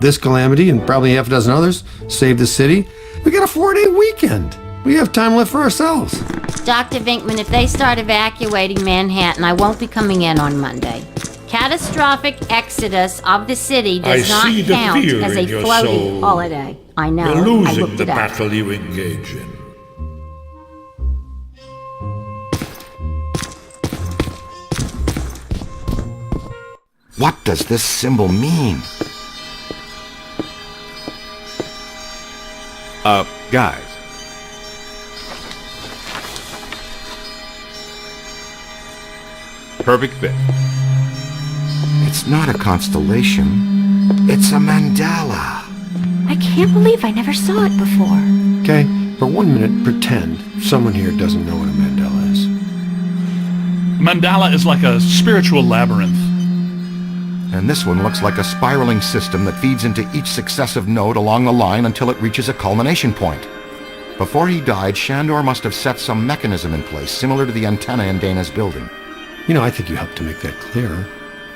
this calamity and probably half a dozen others, save the city, we got a 4-day weekend. We have time left for ourselves. Dr. Vinkman, if they start evacuating Manhattan, I won't be coming in on Monday. Catastrophic exodus of the city does not count as a floating holiday. I know. You're I losing looked the it up. battle you engage in. What does this symbol mean? Guys. Perfect fit. It's not a constellation. It's a mandala. I can't believe I never saw it before. Okay, for 1 minute, pretend someone here doesn't know what a mandala is. Mandala is like a spiritual labyrinth. And this one looks like a spiraling system that feeds into each successive node along the line until it reaches a culmination point. Before he died, Shandor must have set some mechanism in place, similar to the antenna in Dana's building. You know, I think you helped to make that clearer.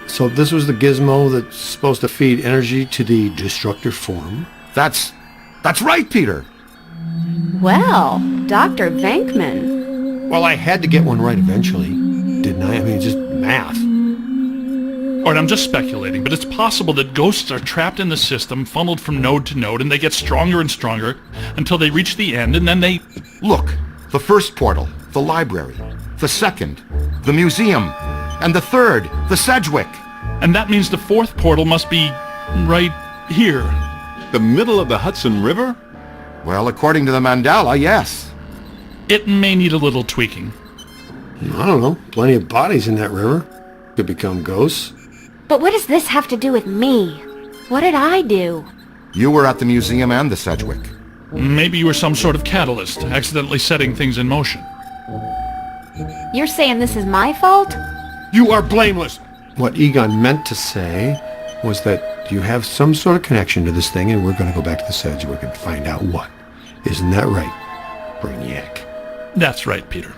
So this was the gizmo that's supposed to feed energy to the destructor form? That's right, Peter! Well, Dr. Venkman. Well, I had to get one right eventually, didn't I? I mean, just math. Or I'm just speculating, but it's possible that ghosts are trapped in the system, funneled from node to node, and they get stronger and stronger until they reach the end, and then they... Look, the first portal, the library. The second, the museum. And the third, the Sedgwick. And that means the fourth portal must be right here. The middle of the Hudson River? Well, according to the mandala, yes. It may need a little tweaking. I don't know. Plenty of bodies in that river. Could become ghosts. But what does this have to do with me? What did I do? You were at the museum and the Sedgwick. Maybe you were some sort of catalyst, accidentally setting things in motion. You're saying this is my fault? You are blameless! What Egon meant to say was that you have some sort of connection to this thing and we're going to go back to the Sedgwick and find out what. Isn't that right, Brainiac? That's right, Peter.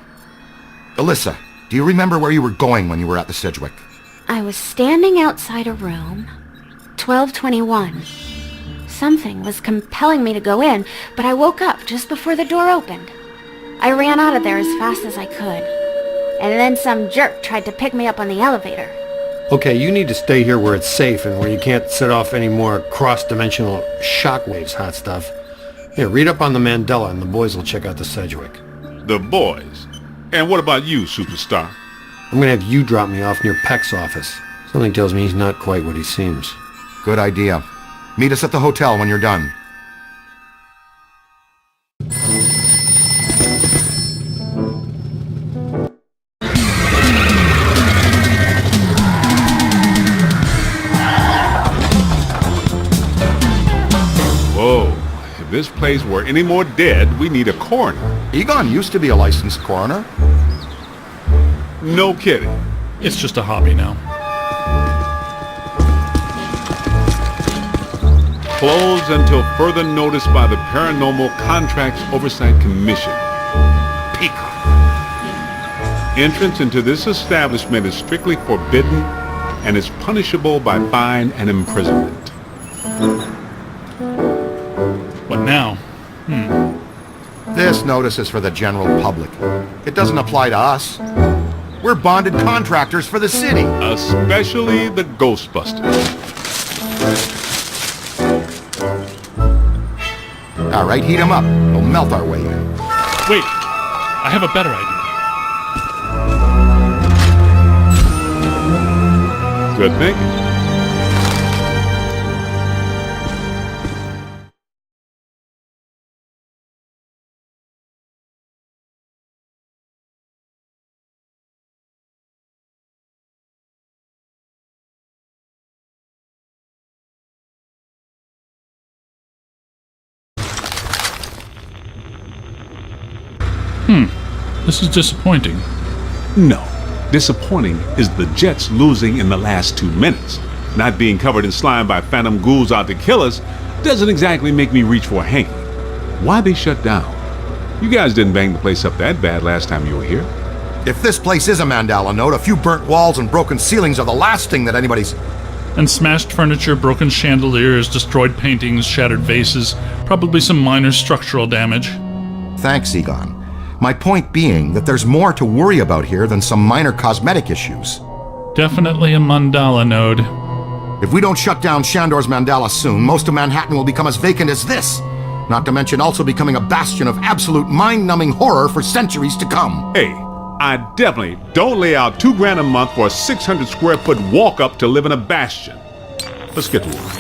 Alyssa, do you remember where you were going when you were at the Sedgwick? I was standing outside a room, 1221. Something was compelling me to go in, but I woke up just before the door opened. I ran out of there as fast as I could. And then some jerk tried to pick me up on the elevator. Okay, you need to stay here where it's safe and where you can't set off any more cross-dimensional shockwaves, hot stuff. Here, read up on the mandala and the boys will check out the Sedgwick. The boys? And what about you, superstar? I'm gonna have you drop me off near Peck's office. Something tells me he's not quite what he seems. Good idea. Meet us at the hotel when you're done. Whoa. If this place were any more dead, we need a coroner. Egon used to be a licensed coroner. No kidding. It's just a hobby now. Closed until further notice by the Paranormal Contracts Oversight Commission. Peacock. Entrance into this establishment is strictly forbidden and is punishable by fine and imprisonment. What now? This notice is for the general public. It doesn't apply to us. We're bonded contractors for the city. Especially the Ghostbusters. All right, heat them up. We'll melt our way in. Wait, I have a better idea. Good thinking. This is disappointing. No. Disappointing is the Jets losing in the last 2 minutes. Not being covered in slime by phantom ghouls out to kill us doesn't exactly make me reach for a hanky. Why they shut down? You guys didn't bang the place up that bad last time you were here. If this place is a mandala node, a few burnt walls and broken ceilings are the last thing that anybody's... And smashed furniture, broken chandeliers, destroyed paintings, shattered vases, probably some minor structural damage. Thanks, Egon. My point being that there's more to worry about here than some minor cosmetic issues. Definitely a mandala node. If we don't shut down Shandor's mandala soon, most of Manhattan will become as vacant as this. Not to mention also becoming a bastion of absolute mind-numbing horror for centuries to come. Hey, I definitely don't lay out $2,000 a month for a 600 square foot walk-up to live in a bastion. Let's get to work.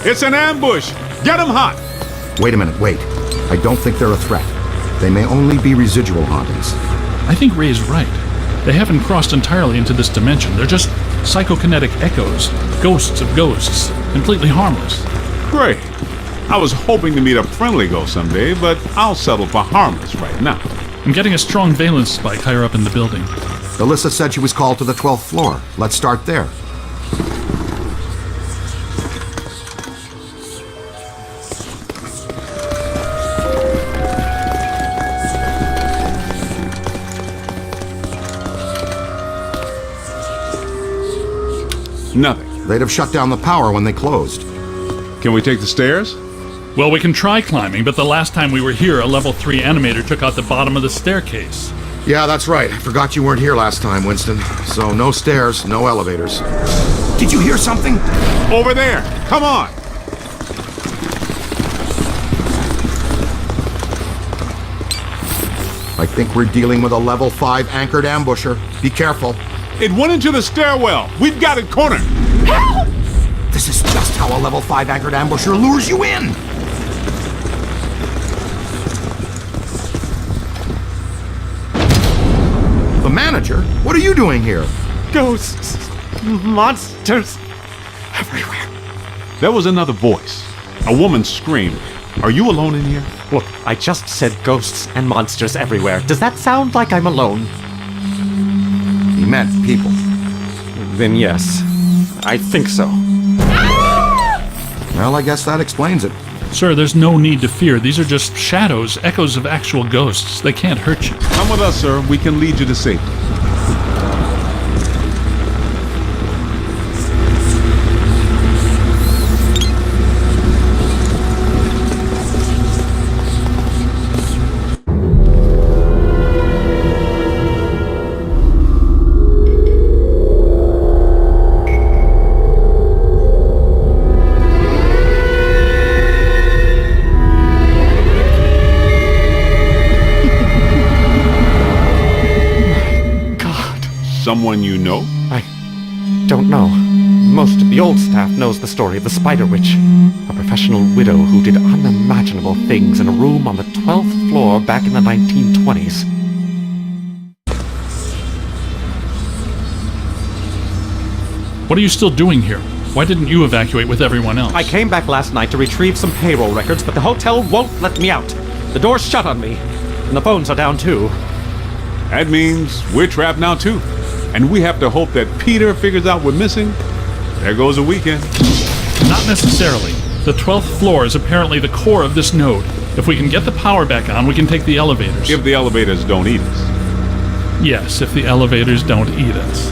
It's an ambush! Get 'em hot! Wait a minute, wait. I don't think they're a threat. They may only be residual hauntings. I think Ray is right. They haven't crossed entirely into this dimension. They're just psychokinetic echoes, ghosts of ghosts, completely harmless. Great. I was hoping to meet a friendly ghost someday, but I'll settle for harmless right now. I'm getting a strong valence spike higher up in the building. Alyssa said she was called to the 12th floor. Let's start there. Nothing. They'd have shut down the power when they closed. Can we take the stairs? Well, we can try climbing, but the last time we were here, a level 3 animator took out the bottom of the staircase. Yeah, that's right. I forgot you weren't here last time, Winston. So no stairs, no elevators. Did you hear something? Over there! Come on! I think we're dealing with a level 5 anchored ambusher. Be careful. It went into the stairwell! We've got it cornered! Help! This is just how a level 5 anchored ambusher lures you in! The manager? What are you doing here? Ghosts, monsters, everywhere. There was another voice. A woman screamed. Are you alone in here? Look, I just said ghosts and monsters everywhere. Does that sound like I'm alone? He meant people. Then yes, I think so. Well, I guess that explains it. Sir, there's no need to fear. These are just shadows, echoes of actual ghosts. They can't hurt you. Come with us, sir. We can lead you to safety. Someone you know? I don't know. Most of the old staff knows the story of the Spider Witch, a professional widow who did unimaginable things in a room on the 12th floor back in the 1920s. What are you still doing here? Why didn't you evacuate with everyone else? I came back last night to retrieve some payroll records, but the hotel won't let me out. The door's shut on me, and the phones are down too. That means we're trapped now too. And we have to hope that Peter figures out we're missing. There goes a weekend. Not necessarily. The 12th floor is apparently the core of this node. If we can get the power back on, we can take the elevators. If the elevators don't eat us. Yes, if the elevators don't eat us.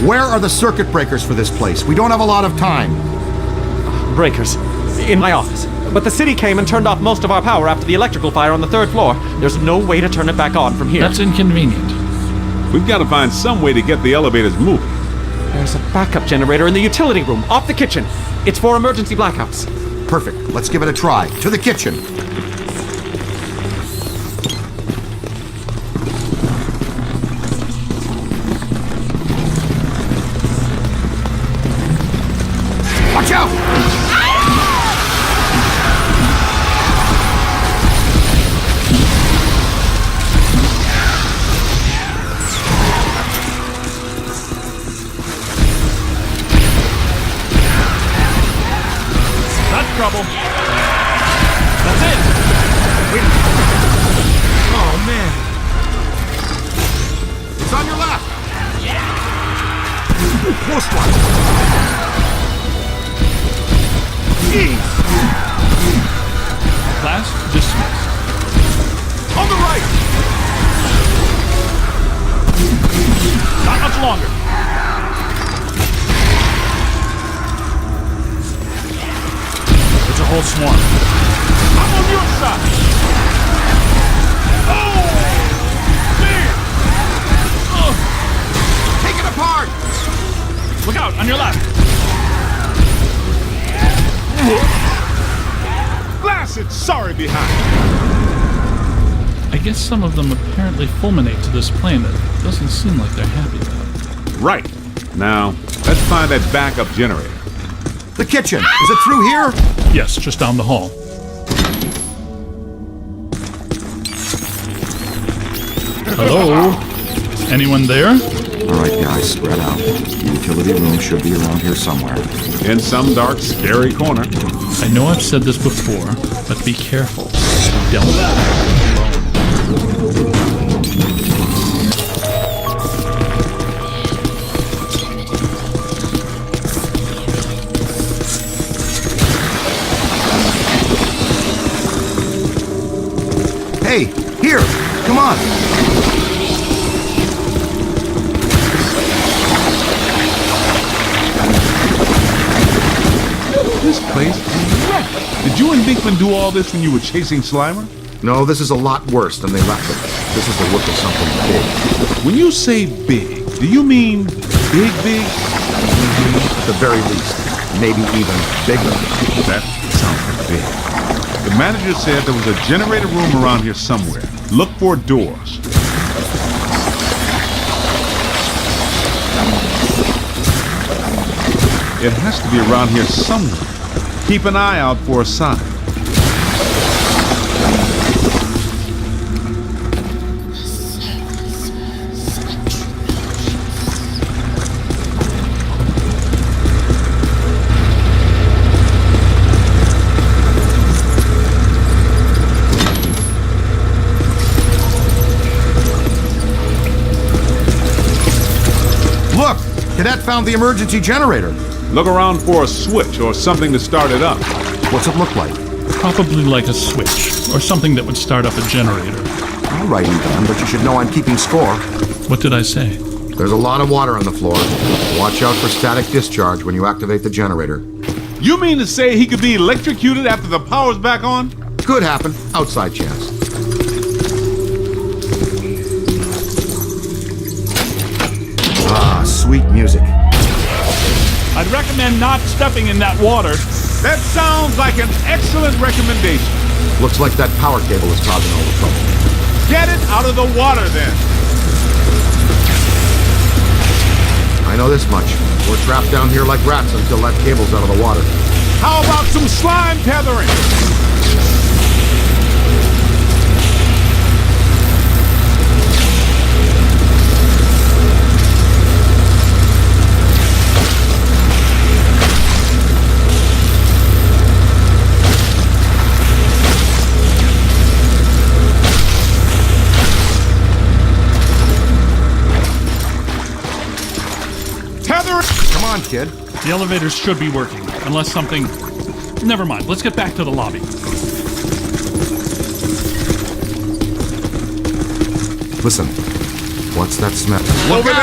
Where are the circuit breakers for this place? We don't have a lot of time. Breakers. In my office. But the city came and turned off most of our power after the electrical fire on the 3rd floor. There's no way to turn it back on from here. That's inconvenient. We've got to find some way to get the elevators moving. There's a backup generator in the utility room, off the kitchen. It's for emergency blackouts. Perfect. Let's give it a try. To the kitchen. Watch out! Trouble. That's it. Oh, man. It's on your left. Close one. Class dismissed. On the right! Not much longer. It's a whole swarm. I'm on your side! Oh! Man! Take it apart! Look out, on your left. Blasted sorry behind! I guess some of them apparently fulminate to this plane that doesn't seem like they're happy about. Right. Now, let's find that backup generator. The kitchen! Is it through here? Yes, just down the hall. Hello? Is anyone there? All right, guys, spread out. The utility room should be around here somewhere. In some dark, scary corner. I know I've said this before, but be careful. Don't alone. Hey, here! Come on! This place is wrecked. Did you and Dinkman do all this when you were chasing Slimer? No, this is a lot worse than they left it. This is the work of something big. When you say big, do you mean big, big? At the very least. Maybe even bigger. That sounds big. The manager said there was a generator room around here somewhere. Look for doors. It has to be around here somewhere. Keep an eye out for a sign. Look! Cadet found the emergency generator. Look around for a switch or something to start it up. What's it look like? Probably like a switch, or something that would start up a generator. All right, Egon, but you should know I'm keeping score. What did I say? There's a lot of water on the floor. Watch out for static discharge when you activate the generator. You mean to say he could be electrocuted after the power's back on? Could happen. Outside chance. Ah, sweet music. I'd recommend not stepping in that water. That sounds like an excellent recommendation. Looks like that power cable is causing all the trouble. Get it out of the water then. I know this much. We're trapped down here like rats until that cable's out of the water. How about some slime tethering? Come on, kid. The elevators should be working, unless something... Never mind, let's get back to the lobby. Listen, what's that smell? Look at